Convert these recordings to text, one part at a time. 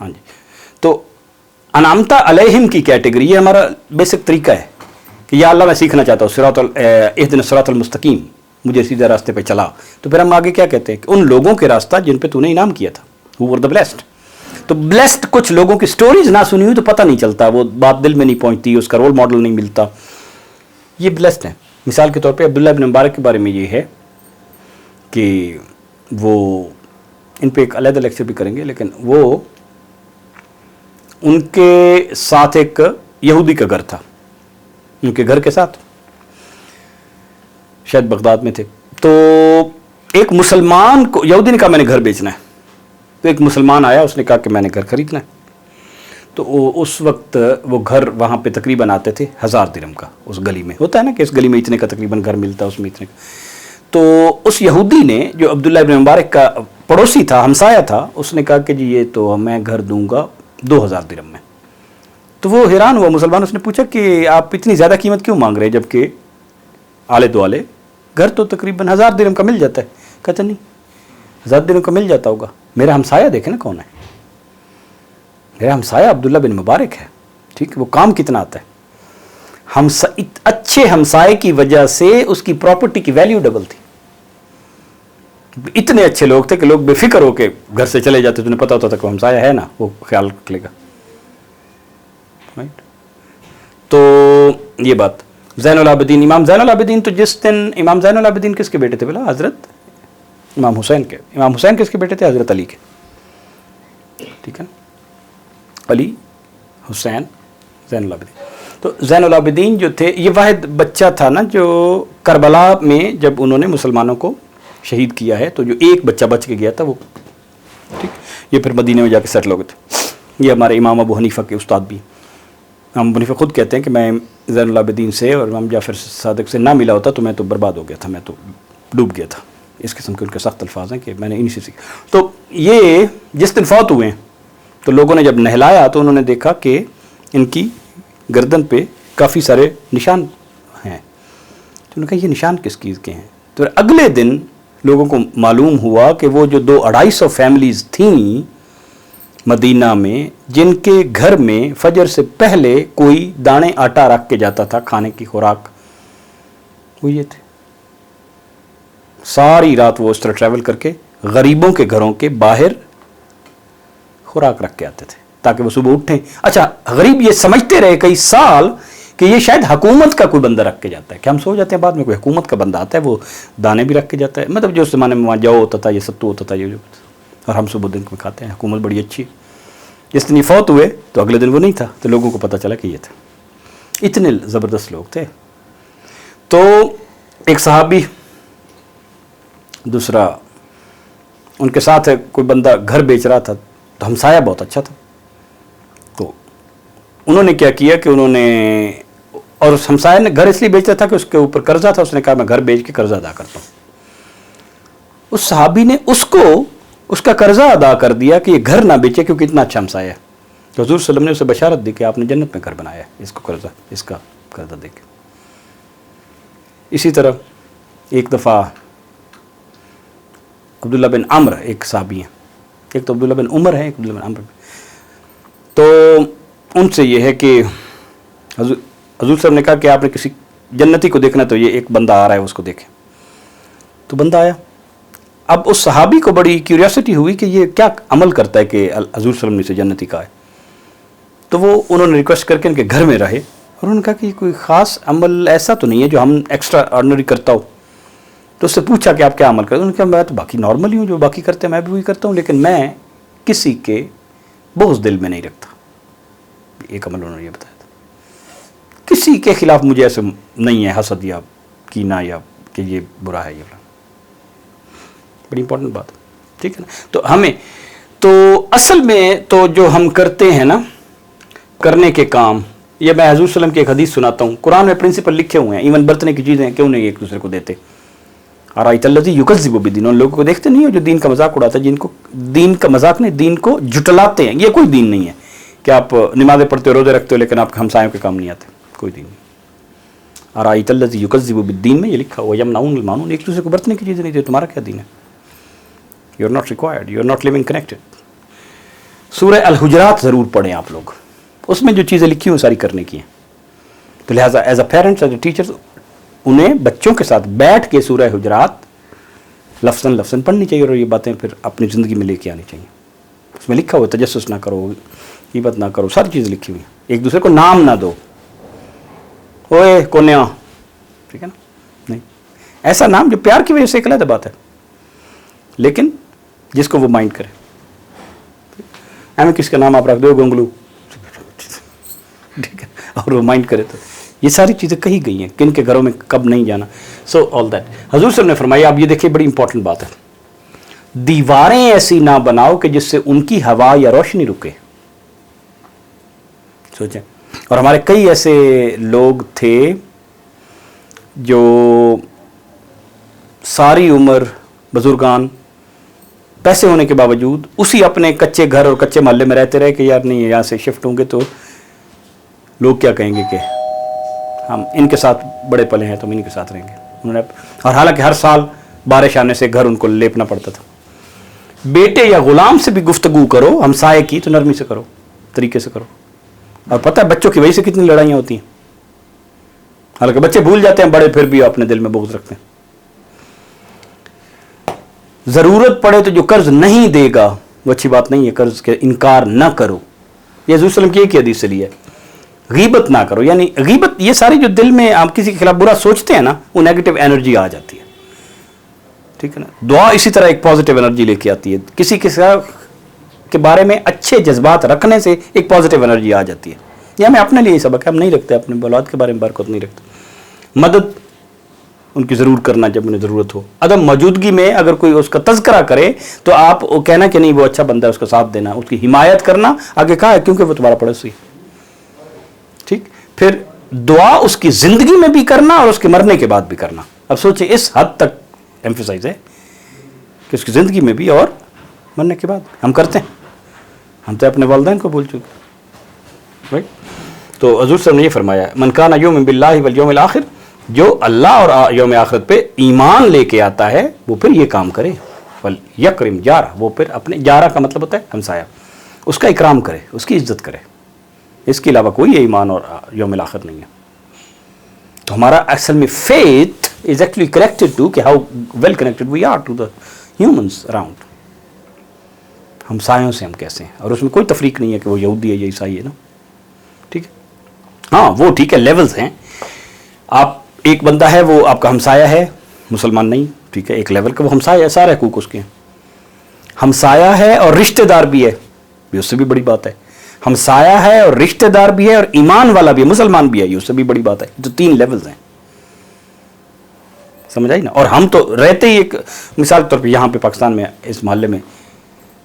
ہاں جی. تو انعمت علیہم کی کیٹیگری، یہ ہمارا بیسک طریقہ ہے کہ یا اللہ میں سیکھنا چاہتا ہوں اہدنا الصراط المستقیم، مجھے سیدھے راستے پہ چلا. تو پھر ہم آگے کیا کہتے ہیں کہ ان لوگوں کے راستہ جن پہ تو نے انعام کیا تھا، who were the blessed. تو بلیسڈ کچھ لوگوں کی سٹوریز نہ سنی ہوئی تو پتہ نہیں چلتا، وہ بات دل میں نہیں پہنچتی، اس کا رول ماڈل نہیں ملتا. یہ بلیسڈ ہیں. مثال کے طور پہ عبداللہ بن مبارک کے بارے میں یہ ہے کہ وہ، ان پہ ایک علیحدہ لیکچر بھی کریں گے، لیکن وہ ان کے ساتھ ایک یہودی کا گھر تھا، ان کے گھر کے ساتھ شاید بغداد میں تھے. تو ایک مسلمان کو، یہودی نے کہا میں نے گھر بیچنا ہے. تو ایک مسلمان آیا، اس نے کہا کہ میں نے گھر خریدنا ہے. تو اس وقت وہ گھر وہاں پہ تقریباً آتے تھے 1000 درہم کا. اس گلی میں ہوتا ہے نا کہ اس گلی میں اتنے کا تقریباً گھر ملتا ہے، اس میں اتنے کا. تو اس یہودی نے جو عبداللہ ابن مبارک کا پڑوسی تھا، ہمسایہ تھا، اس نے کہا کہ جی یہ تو میں گھر دوں گا 2000 درہم میں. تو وہ حیران ہوا مسلمان، اس نے پوچھا کہ آپ اتنی زیادہ قیمت کیوں مانگ رہے ہیں جبکہ آلے دوالے گھر تو تقریباً 1000 درہم کا مل جاتا ہے. کہتا نہیں 1000 درہم کا مل جاتا ہوگا، میرا ہمسایہ دیکھیں نا کون ہے، میرا ہمسایہ عبداللہ بن مبارک ہے. ٹھیک ہے، وہ کام کتنا آتا ہے. اچھے ہمسائے کی وجہ سے اس کی پراپرٹی کی ویلیو ڈبل تھی. اتنے اچھے لوگ تھے کہ لوگ بے فکر ہو کے گھر سے چلے جاتے، تمہیں پتا ہوتا تھا کہ ہمسایہ ہے نا، وہ خیال رکھ لے گا. تو یہ بات زین العابدین، امام زین العابدین، تو جس دن امام زین العابدین کس کے بیٹے تھے بلا؟ حضرت امام حسین کے. امام حسین کس کے بیٹے تھے؟ حضرت علی کے. ٹھیک ہے نا، علی حسین زین العابدین. تو زین العابدین جو تھے، یہ واحد بچہ تھا نا جو کربلا میں جب انہوں نے مسلمانوں کو شہید کیا ہے، تو جو ایک بچہ بچ کے گیا تھا وہ، ٹھیک، یہ پھر مدینے میں جا کے سیٹل ہو گئے تھے. یہ ہمارے امام ابو حنیفہ کے استاد بھی. امام ابو حنیفہ خود کہتے ہیں کہ میں زین العابدین سے اور امام جعفر صادق سے نہ ملا ہوتا تو میں تو برباد ہو گیا تھا، میں تو ڈوب گیا تھا. اس قسم کے ان کے سخت الفاظ ہیں کہ میں نے انہی سے سیکھا. تو یہ جس دن فوت ہوئے ہیں تو لوگوں نے جب نہلایا تو انہوں نے دیکھا کہ ان کی گردن پہ کافی سارے نشان ہیں. تو انہوں نے کہا یہ نشان کس چیز کے ہیں؟ تو اگلے دن لوگوں کو معلوم ہوا کہ وہ جو 200-250 فیملیز تھیں مدینہ میں، جن کے گھر میں فجر سے پہلے کوئی دانے آٹا رکھ کے جاتا تھا کھانے کی خوراک، وہ یہ تھے. ساری رات وہ اس طرح ٹریول کر کے غریبوں کے گھروں کے باہر خوراک رکھ کے آتے تھے تاکہ وہ صبح اٹھیں. اچھا، غریب یہ سمجھتے رہے کئی سال کہ یہ شاید حکومت کا کوئی بندہ رکھ کے جاتا ہے، کہ ہم سو جاتے ہیں بعد میں کوئی حکومت کا بندہ آتا ہے وہ دانے بھی رکھ کے جاتا ہے. مطلب جو اس زمانے میں وہاں جو ہوتا تھا، یہ ستو ہوتا تھا، یہ جو، اور ہم صبح دن میں کھاتے ہیں، حکومت بڑی اچھی. جس دن یہ فوت ہوئے تو اگلے دن وہ نہیں تھا، تو لوگوں کو پتہ چلا کہ یہ تھا. اتنے زبردست لوگ تھے. تو ایک صحابی، دوسرا ان کے ساتھ کوئی بندہ گھر بیچ رہا تھا، تو ہمسایہ بہت اچھا تھا. تو انہوں نے کیا کیا کہ انہوں نے، اور اس ہمسایہ نے گھر اس لیے بیچا تھا کہ اس کے اوپر قرضہ تھا، اس نے کہا میں گھر بیچ کے قرضہ ادا کرتا ہوں. اس صحابی نے اس کو اس کا قرضہ ادا کر دیا کہ یہ گھر نہ بیچے کیونکہ اتنا اچھا ہمسایہ ہے. تو حضور صلی اللہ علیہ وسلم نے اسے بشارت دی کہ آپ نے جنت میں گھر بنایا ہے اس کو قرضہ، اس کا قرضہ دے کے. اسی طرح ایک دفعہ عبداللہ بن عمر ایک صحابی ہیں، ایک تو عبداللہ بن عمر ہے، ایک عبداللہ بن عمر. تو ان سے یہ ہے کہ حضور صلی اللہ علیہ وسلم نے کہا کہ آپ نے کسی جنتی کو دیکھنا تو یہ ایک بندہ آ رہا ہے اس کو دیکھیں. تو بندہ آیا. اب اس صحابی کو بڑی کیوریاسٹی ہوئی کہ یہ کیا عمل کرتا ہے کہ حضور صلی اللہ علیہ وسلم نے اسے جنتی کہا ہے. تو وہ انہوں نے ریکویسٹ کر کے ان کے گھر میں رہے، اور انہوں نے کہا کہ کوئی خاص عمل ایسا تو نہیں ہے جو ہم ایکسٹرا آرڈنری کرتا ہو. تو اس سے پوچھا کہ آپ کیا عمل کرتے ہیں؟ انہوں نے کہا میں تو باقی نارمل ہی ہوں، جو باقی کرتے ہیں میں بھی وہی کرتا ہوں، لیکن میں کسی کے بغض دل میں نہیں رکھتا. ایک عمل انہوں نے یہ بتایا تھا. کسی کے خلاف مجھے ایسے نہیں ہے حسد یا کینہ یا کہ یہ برا ہے، یہ بڑی امپورٹنٹ بات. ٹھیک ہے نا. تو ہمیں تو اصل میں تو جو ہم کرتے ہیں نا کرنے کے کام، یہ میں حضور صلی اللہ علیہ وسلم کی ایک حدیث سناتا ہوں. قرآن میں پرنسپل لکھے ہوئے ہیں، ایون برتنے کی چیزیں کیوں نہیں ایک دوسرے کو دیتے. ارایت الذی یکذب بالدین، ان لوگوں کو دیکھتے نہیں ہو جو دین کا مذاق اڑاتا ہے، جن کو دین کا مذاق نہیں، دین کو جھٹلاتے ہیں. یہ کوئی دین نہیں ہے کہ آپ نمازیں پڑھتے ہو، روزے رکھتے ہو، لیکن آپ ہمسایوں کے کام نہیں آتے. کوئی دین نہیں. ارایت الذی یکذب بالدین میں یہ لکھا ہوا یمنعون الماعون، ایک دوسرے کو برتنے کی چیزیں نہیں دیتے. تمہارا کیا دین ہے؟ You are not required, you are not living connected. سورہ الحجرات ضرور پڑھیں آپ لوگ، اس میں جو چیزیں لکھی ہیں وہ ساری کرنے کی ہیں. تو لہٰذا as a parents, as a teachers, انہیں بچوں کے ساتھ بیٹھ کے سورہ حجرات لفظاً پڑھنی چاہیے، اور یہ باتیں پھر اپنی زندگی میں لے کے آنی چاہیے. اس میں لکھا ہوا تجسس نہ کرو، غیبت نہ کرو، ساری چیزیں لکھی ہوئی ہیں. ایک دوسرے کو نام نہ دو، اوے کونیا، ٹھیک ہے نا، نہیں ایسا نام جو پیار کی وجہ سے ایک علیحدہ بات ہے، لیکن جس کو وہ مائنڈ کرے. کس کا نام آپ رکھ دو گنگلو، ٹھیک ہے، اور وہ مائنڈ کرے. تو یہ ساری چیزیں کہی گئی ہیں، کن کے گھروں میں کب نہیں جانا. سو آل دیٹ حضور صلی اللہ علیہ وسلم نے فرمایا. آپ یہ دیکھیں بڑی امپورٹنٹ بات ہے، دیواریں ایسی نہ بناؤ کہ جس سے ان کی ہوا یا روشنی رکے. سوچیں. اور ہمارے کئی ایسے لوگ تھے جو ساری عمر بزرگان پیسے ہونے کے باوجود اسی اپنے کچے گھر اور کچے محلے میں رہتے رہے کہ یار نہیں یہاں سے شفٹ ہوں گے تو لوگ کیا کہیں گے کہ ہم ان کے ساتھ بڑے پلے ہیں تو ہم ان کے ساتھ رہیں گے. انہوں نے اور حالانکہ ہر سال بارش آنے سے گھر ان کو لیپنا پڑتا تھا. بیٹے یا غلام سے بھی گفتگو کرو ہمسائے کی تو نرمی سے کرو، طریقے سے کرو. اور پتہ ہے بچوں کی وجہ سے کتنی لڑائیاں ہوتی ہیں، حالانکہ بچے بھول جاتے ہیں، بڑے پھر بھی اپنے دل میں بغض رکھتے ہیں. ضرورت پڑے تو جو قرض نہیں دے گا وہ اچھی بات نہیں ہے، قرض کے انکار نہ کرو. یہ حضور صلی اللہ علیہ وسلم کی ایک حدیث سے لی ہے. غیبت نہ کرو، یعنی غیبت یہ ساری جو دل میں آپ کسی کے خلاف برا سوچتے ہیں نا، وہ نیگیٹو انرجی آ جاتی ہے، ٹھیک ہے نا. دعا اسی طرح ایک پازیٹیو انرجی لے کے آتی ہے. کسی کے بارے میں اچھے جذبات رکھنے سے ایک پازیٹیو انرجی آ جاتی ہے. یہ ہمیں اپنے لیے سبق ہے، ہم نہیں رکھتے اپنے اولاد کے بارے میں برکت نہیں رکھتے. مدد ان کی ضرور کرنا جب انہیں ضرورت ہو. عدم موجودگی میں اگر کوئی اس کا تذکرہ کرے تو آپ وہ کہنا کہ نہیں وہ اچھا بندہ ہے، اس کا ساتھ دینا، اس کی حمایت کرنا. آگے کہا ہے کیونکہ وہ تمہارا پڑوسی، ٹھیک. پھر دعا اس کی زندگی میں بھی کرنا اور اس کے مرنے کے بعد بھی کرنا. اب سوچیں اس حد تک ایمفیسائز ہے کہ اس کی زندگی میں بھی اور مرنے کے بعد. ہم کرتے ہیں، ہم تو اپنے والدین کو بھول چکے. تو حضور صلی اللہ علیہ وسلم نے یہ فرمایا من کان یؤمن باللہ والیوم الآخر، جو اللہ اور یوم آخرت پہ ایمان لے کے آتا ہے وہ پھر یہ کام کرے. یکرم جارہ، وہ پھر اپنے جارہ کا مطلب ہوتا ہے ہمسایہ، اس کا اکرام کرے، اس کی عزت کرے. اس کے علاوہ کوئی ایمان اور یوم الآخر نہیں ہے. تو ہمارا اصل میں faith is actually connected to کہ how well connected we are to the humans around. ہمسایوں سے ہم کیسے ہیں، اور اس میں کوئی تفریق نہیں ہے کہ وہ یہودی ہے یا عیسائی ہے نا، ٹھیک ہے. ہاں وہ ٹھیک ہے، لیولز ہیں. آپ ایک بندہ ہے وہ آپ کا ہمسایہ ہے، مسلمان نہیں، ٹھیک ہے، ایک لیول کا وہ ہمسایہ ہے، سارے حقوق اس کے ہیں. ہمسایہ ہے اور رشتہ دار بھی ہے، یہ اس سے بھی بڑی بات ہے. ہمسایہ ہے اور رشتہ دار بھی ہے اور ایمان والا بھی ہے، مسلمان بھی ہے، یہ اس سے بھی بڑی بات ہے. تو 3 لیولز ہیں، سمجھ آئی نا. اور ہم تو رہتے ہی ایک مثال کے طور پہ یہاں پہ پاکستان میں اس محلے میں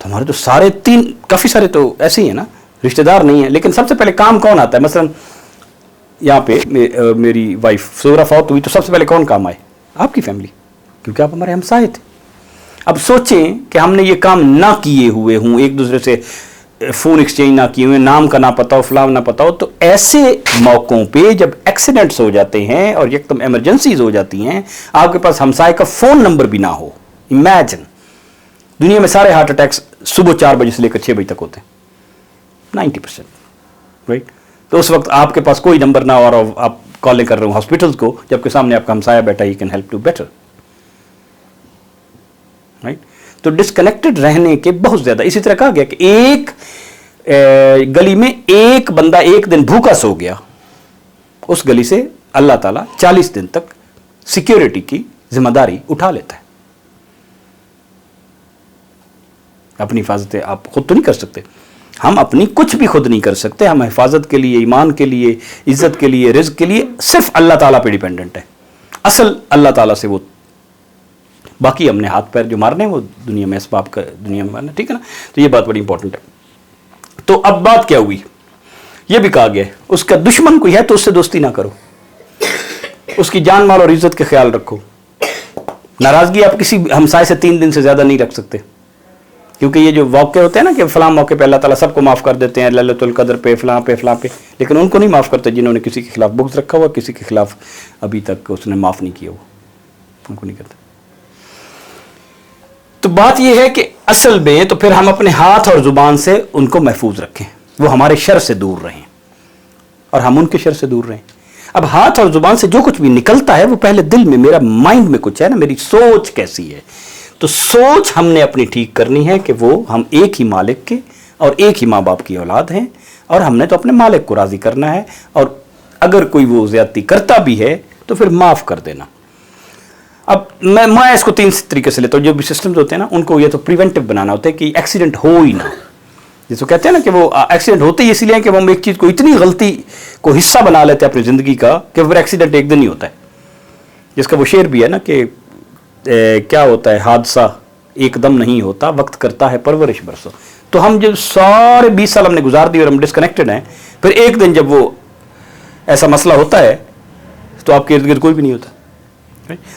تو ہمارے تو سارے 3 کافی سارے تو ایسے ہی ہیں نا، رشتہ دار نہیں ہیں. لیکن سب سے پہلے کام کون آتا ہے؟ مثلا یہاں پہ میری وائف سورہ فوت ہوئی تو سب سے پہلے کون کام آئے؟ آپ کی فیملی، کیونکہ آپ ہمارے ہمسائے تھے. اب سوچیں کہ ہم نے یہ کام نہ کیے ہوئے ہوں، ایک دوسرے سے فون ایکسچینج نہ کیے ہوئے، نام کا نہ پتہ ہو، فلاں نہ پتہ ہو، تو ایسے موقعوں پہ جب ایکسیڈنٹس ہو جاتے ہیں اور یکدم ایمرجنسیز ہو جاتی ہیں، آپ کے پاس ہمسائے کا فون نمبر بھی نہ ہو. امیجن دنیا میں سارے ہارٹ اٹیکس صبح 4 بجے سے لے کر 6 بجے تک ہوتے ہیں، 90%، رائٹ. تو اس وقت آپ کے پاس کوئی نمبر نہ ہو اور آپ کالیں کر رہے ہوں ہاسپٹلس کو، جبکہ سامنے آپ کا ہمسایہ بیٹھا، he can help to better, right. تو ڈسکنیکٹڈ رہنے کے بہت زیادہ. اسی طرح کہا گیا کہ ایک گلی میں ایک بندہ ایک دن بھوکا سو گیا، اس گلی سے اللہ تعالیٰ 40 دن تک سیکیورٹی کی ذمہ داری اٹھا لیتا ہے. اپنی حفاظت آپ خود تو نہیں کر سکتے، ہم اپنی کچھ بھی خود نہیں کر سکتے. ہم حفاظت کے لیے، ایمان کے لیے، عزت کے لیے، رزق کے لیے صرف اللہ تعالیٰ پہ ڈیپینڈنٹ ہے. اصل اللہ تعالیٰ سے وہ، باقی ہم نے ہاتھ پیر جو مارنے وہ دنیا میں اسباب کا دنیا میں مارنا، ٹھیک ہے نا. تو یہ بات بڑی امپورٹنٹ ہے. تو اب بات کیا ہوئی؟ یہ بھی کہا گیا ہے اس کا دشمن کوئی ہے تو اس سے دوستی نہ کرو، اس کی جان مال اور عزت کا خیال رکھو. ناراضگی آپ کسی ہمسائے سے 3 دن سے زیادہ نہیں رکھ سکتے، کیونکہ یہ جو واقع ہوتے ہیں نا کہ فلاں موقع پہ اللہ تعالیٰ سب کو معاف کر دیتے ہیں، للۃ القدر پہ، فلاں پہ، فلاں پہ، لیکن ان کو نہیں معاف کرتے جنہوں نے کسی کے خلاف بغض رکھا ہوا، کسی کے خلاف ابھی تک اس نے معاف نہیں کیا ہوا، ان کو نہیں کرتے. تو بات یہ ہے کہ اصل میں تو پھر ہم اپنے ہاتھ اور زبان سے ان کو محفوظ رکھیں، وہ ہمارے شر سے دور رہیں اور ہم ان کے شر سے دور رہیں. اب ہاتھ اور زبان سے جو کچھ بھی نکلتا ہے وہ پہلے دل میں، میرا مائنڈ میں کچھ ہے نا، میری سوچ کیسی ہے. تو سوچ ہم نے اپنی ٹھیک کرنی ہے کہ وہ ہم ایک ہی مالک کے اور ایک ہی ماں باپ کی اولاد ہیں، اور ہم نے تو اپنے مالک کو راضی کرنا ہے، اور اگر کوئی وہ زیادتی کرتا بھی ہے تو پھر معاف کر دینا. اب میں اس کو 3 طریقے سے لیتا ہوں. جو بھی سسٹمز ہوتے ہیں نا ان کو یہ تو پریونٹیو بنانا ہوتا ہے کہ ایکسیڈنٹ ہو ہی نہ. جس کو کہتے ہیں نا کہ وہ ایکسیڈنٹ ہوتے ہی اس لیے کہ ہم ایک چیز کو اتنی غلطی کو حصہ بنا لیتے ہیں اپنی زندگی کا کہ پھر ایکسیڈنٹ ایک دن ہی ہوتا ہے. جس کا وہ شعر بھی ہے نا کہ کیا ہوتا ہے حادثہ ایک دم نہیں ہوتا، وقت کرتا ہے پرورش برسوں. تو ہم جب سارے 20 سال ہم نے گزار دی اور ہم ڈسکنیکٹڈ ہیں، پھر ایک دن جب وہ ایسا مسئلہ ہوتا ہے تو آپ کے ارد گرد کوئی بھی نہیں ہوتا.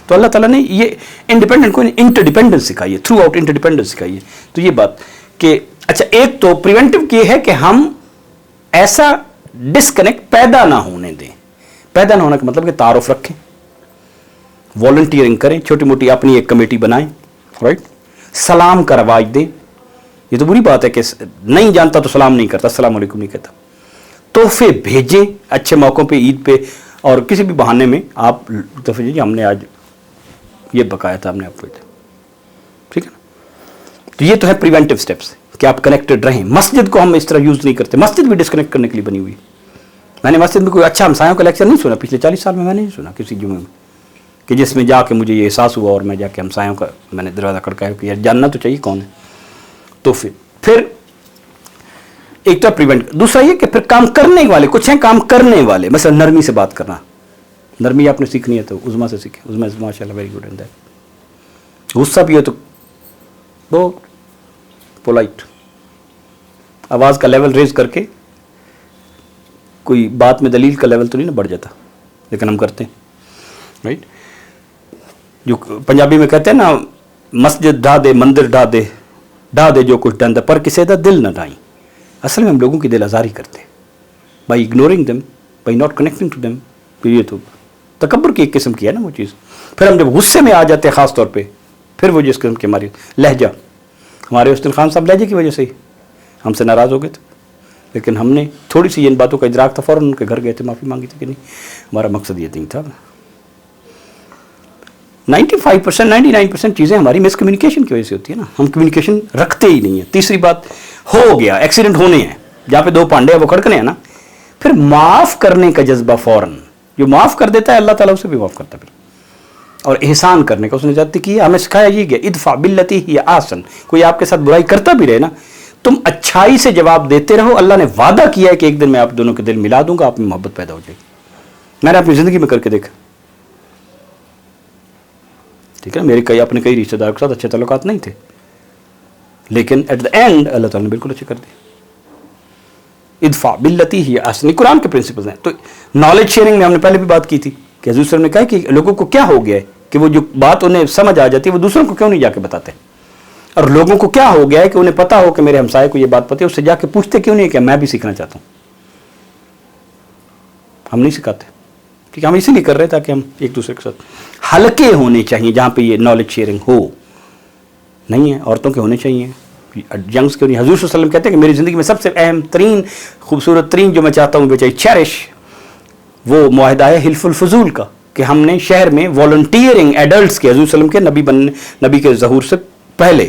تو اللہ تعالیٰ نے یہ انڈیپینڈنٹ کو انٹر ڈیپینڈنس سکھائی ہے، تھرو آؤٹ انٹر ڈیپینڈنس سکھائی ہے. تو یہ بات کہ اچھا ایک تو پریونٹیو کی ہے کہ ہم ایسا ڈسکنیکٹ پیدا نہ ہونے دیں. پیدا نہ ہونے کا مطلب کہ تعارف رکھیں، والنٹیئرنگ کریں، چھوٹی موٹی اپنی ایک کمیٹی بنائیں، رائٹ. سلام کا رواج دیں. یہ تو بری بات ہے کہ نہیں جانتا تو سلام نہیں کرتا، السلام علیکم نہیں کہتا. تحفے بھیجیں اچھے موقعوں پہ، عید پہ اور کسی بھی بہانے میں. آپ تحفے دیجیے، ہم نے آج یہ بکایا تھا، ہم نے آپ کو، ٹھیک ہے نا. تو یہ تو ہے پریونٹیو سٹیپس کہ آپ کنیکٹڈ رہیں. مسجد کو ہم اس طرح یوز نہیں کرتے، مسجد بھی ڈسکنیکٹ کرنے کے لیے بنی ہوئی. میں نے مسجد میں کوئی اچھا ہمسایوں کا لیکچر نہیں سنا پچھلے 40 سال میں نہیں سنا کسی جمعے میں کہ جس میں جا کے مجھے یہ احساس ہوا اور میں جا کے ہمسایوں کا میں نے دروازہ کھڑکایا کہ یار جاننا تو چاہیے کون ہے. تو پھر ایک تو پریونٹ. دوسرا یہ کہ پھر کام کرنے والے کچھ ہیں، کام کرنے والے مثلا نرمی سے بات کرنا. نرمی آپ نے سیکھنی ہے تو عظما سے سیکھیں. عظما ماشاء اللہ ویری گڈ ان دیٹ. غصہ بھی ہو تو بہت پولائٹ آواز کا لیول ریز کر کے، کوئی بات میں دلیل کا لیول تو نہیں نا بڑھ جاتا، لیکن ہم کرتے ہیں، رائٹ. جو پنجابی میں کہتے ہیں نا، مسجد ڈھا دے مندر ڈھا دے جو کچھ ڈندا پر کسی دا دل نہ ڈھائیں. اصل میں ہم لوگوں کی دل آزاری کرتے ہیں by ignoring them, by not connecting to them. یہ تو تکبر کی ایک قسم کی ہے نا وہ چیز. پھر ہم جب غصے میں آ جاتے ہیں خاص طور پہ، پھر وہ جس قسم کی ہماری لہجہ، ہمارے اس دن خان صاحب لہجے کی وجہ سے ہم سے ناراض ہو گئے تھے، لیکن ہم نے تھوڑی سی ان باتوں کا ادراک تھا، فوراً ان کے گھر گئے تھے، معافی مانگی تھی کہ نہیں ہمارا مقصد یہ نہیں تھا. 95% 99% چیزیں ہماری مس کمیونیکیشن کی وجہ سے ہوتی ہے نا. ہم کمیونیکیشن رکھتے ہی نہیں ہیں. تیسری بات، ہو گیا ایکسیڈنٹ ہونے ہیں، جہاں پہ 2 پانڈے ہیں وہ کھڑکنے ہیں نا، پھر معاف کرنے کا جذبہ فوراً. جو معاف کر دیتا ہے اللہ تعالیٰ اسے بھی معاف کرتا ہے. پھر اور احسان کرنے کا اس نے زیادتی کی ہے. ہمیں سکھایا یہ گیا ادفع باللتی ہی احسن. کوئی آپ کے ساتھ برائی کرتا بھی رہے نا، تم اچھائی سے جواب دیتے رہو. اللہ نے وعدہ کیا ہے کہ ایک دن میں آپ دونوں کے دل ملا دوں گا، آپ میں محبت پیدا ہو جائے گی. میں نے اپنی زندگی میں کر کے دیکھا، ٹھیک ہے. میرے اپنے کئی رشتے داروں کے ساتھ اچھے تعلقات نہیں تھے، لیکن ایٹ دا اینڈ اللہ تعالیٰ نے بالکل اچھے کر دیے. ادفع باللتی ہی احسن قرآن کے پرنسپلز ہیں. تو نالج شیئرنگ میں ہم نے پہلے بھی بات کی تھی کہ حضور صلی اللہ علیہ وسلم نے کہا کہ لوگوں کو کیا ہو گیا ہے کہ وہ جو بات انہیں سمجھ آ جاتی ہے وہ دوسروں کو کیوں نہیں جا کے بتاتے، اور لوگوں کو کیا ہو گیا ہے کہ انہیں پتا ہو کہ میرے ہمسائے کو یہ بات پتہ ہے، اس سے جا کے پوچھتے کیوں نہیں ہے کہ میں بھی سیکھنا چاہتا ہوں. ہم نہیں سکھاتے، ٹھیک ہے. ہم اسی لیے کر رہے ہیں تاکہ ہم ایک دوسرے کے ساتھ حلقے ہونے چاہیے جہاں پہ یہ نالج شیئرنگ ہو. نہیں ہے عورتوں کے ہونے چاہیے، ینگس کے. حضور صلی اللہ علیہ وسلم کہتے ہیں کہ میری زندگی میں سب سے اہم ترین خوبصورت ترین جو میں چاہتا ہوں بیچائی چیرش، وہ معاہدہ ہے حلف الفضول کا، کہ ہم نے شہر میں والنٹیئرنگ ایڈلٹس کے، حضور صلی اللہ علیہ وسلم کے نبی کے ظہور سے پہلے،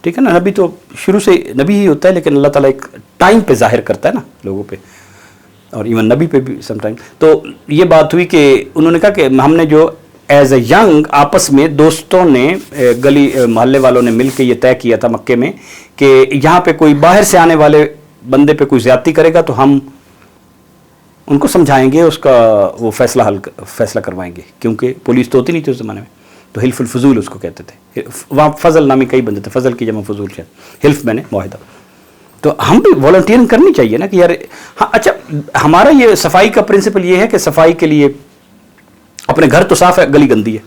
ٹھیک ہے نا. نبی تو شروع سے نبی ہی ہوتا ہے، لیکن اللہ تعالیٰ ایک ٹائم پہ ظاہر کرتا ہے نا لوگوں پہ، اور ایون نبی پہ بھی سم ٹائم. تو یہ بات ہوئی کہ انہوں نے کہا کہ ہم نے جو ایز اے ینگ آپس میں دوستوں نے، گلی محلے والوں نے مل کے یہ طے کیا تھا مکے میں کہ یہاں پہ کوئی باہر سے آنے والے بندے پہ کوئی زیادتی کرے گا تو ہم ان کو سمجھائیں گے، اس کا وہ فیصلہ کروائیں گے، کیونکہ پولیس تو ہوتی نہیں تھی اس زمانے میں. تو حلف الفضول اس کو کہتے تھے. وہاں فضل نامی کئی بندے تھے، فضل کی جمع فضول شاید، حلف میں نے معاہدہ. تو ہم بھی والنٹیئرنگ کرنی چاہیے نا کہ یار ہاں. اچھا ہمارا یہ صفائی کا پرنسپل یہ ہے کہ صفائی کے لیے اپنے گھر تو صاف ہے، گلی گندی ہے،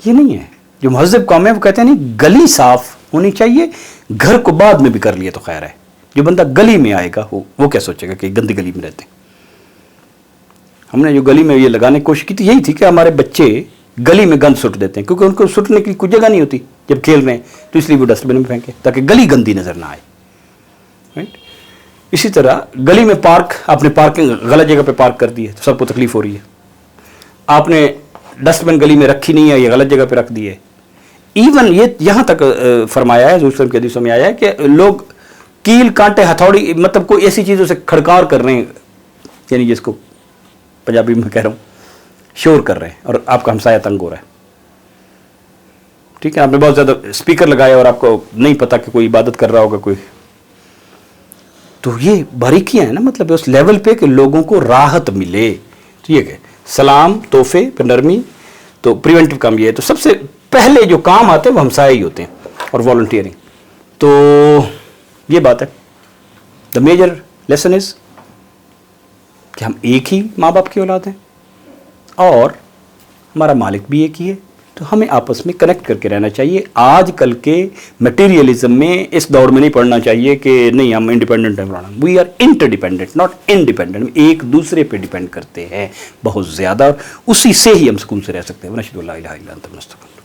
یہ نہیں ہے. جو مہذب قوم ہے وہ کہتے ہیں نہیں گلی صاف ہونی چاہیے، گھر کو بعد میں بھی کر لیے تو خیر ہے. جو بندہ گلی میں آئے گا وہ کیا سوچے گا کہ گندی گلی میں رہتے ہیں. ہم نے جو گلی میں یہ لگانے کی کوشش کی تھی یہی تھی کہ ہمارے بچے گلی میں گند سٹ دیتے ہیں، کیونکہ ان کو سٹنے کی کوئی جگہ نہیں ہوتی. جب کھیل رہے ہیں تو اس لیے وہ ڈسٹ بن میں پھینکے تاکہ گلی گندی نظر نہ آئے. رائٹ. اسی طرح گلی میں پارک، آپ نے پارکنگ غلط جگہ پہ پارک کر دی ہے تو سب کو تکلیف ہو رہی ہے. آپ نے ڈسٹ بن گلی میں رکھی نہیں ہے، یہ غلط جگہ پہ رکھ دی ہے. ایون یہ یہاں تک فرمایا ہے، حضور صلی اللہ علیہ وسلم کے حدیثوں میں آیا ہے کہ لوگ کیل کانٹے ہتھوڑی مطلب کوئی ایسی چیزوں سے کھڑکار کر رہے ہیں، یعنی جس کو پنجابی میں کہہ رہا ہوں شور کر رہے ہیں، اور آپ کا ہمسایہ تنگ ہو رہا ہے. ٹھیک ہے، آپ نے بہت زیادہ اسپیکر لگایا اور آپ کو نہیں پتا کہ کوئی عبادت کر رہا ہوگا کوئی. تو یہ باریکیاں ہیں نا، مطلب اس لیول پہ کہ لوگوں کو راحت ملے. ٹھیک ہے، سلام، تحفے پہ نرمی، تو پریونٹیو کام یہ ہے. تو سب سے پہلے جو کام آتے ہیں وہ ہمسائے ہی ہوتے ہیں اور والنٹیئرنگ. تو یہ بات ہے. دا میجر لیسن از کہ ہم ایک ہی ماں باپ کی اولاد ہیں اور ہمارا مالک بھی ایک ہی ہے. تو ہمیں آپس میں کنیکٹ کر کے رہنا چاہیے. آج کل کے میٹیریلزم میں اس دور میں نہیں پڑھنا چاہیے کہ نہیں ہم انڈیپینڈنٹ ہیں. We are interdependent not independent. ایک دوسرے پہ ڈیپینڈ کرتے ہیں بہت زیادہ، اسی سے ہی ہم سکون سے رہ سکتے ہیں. ونشہد ان لا الہ الا انت نستغفرک.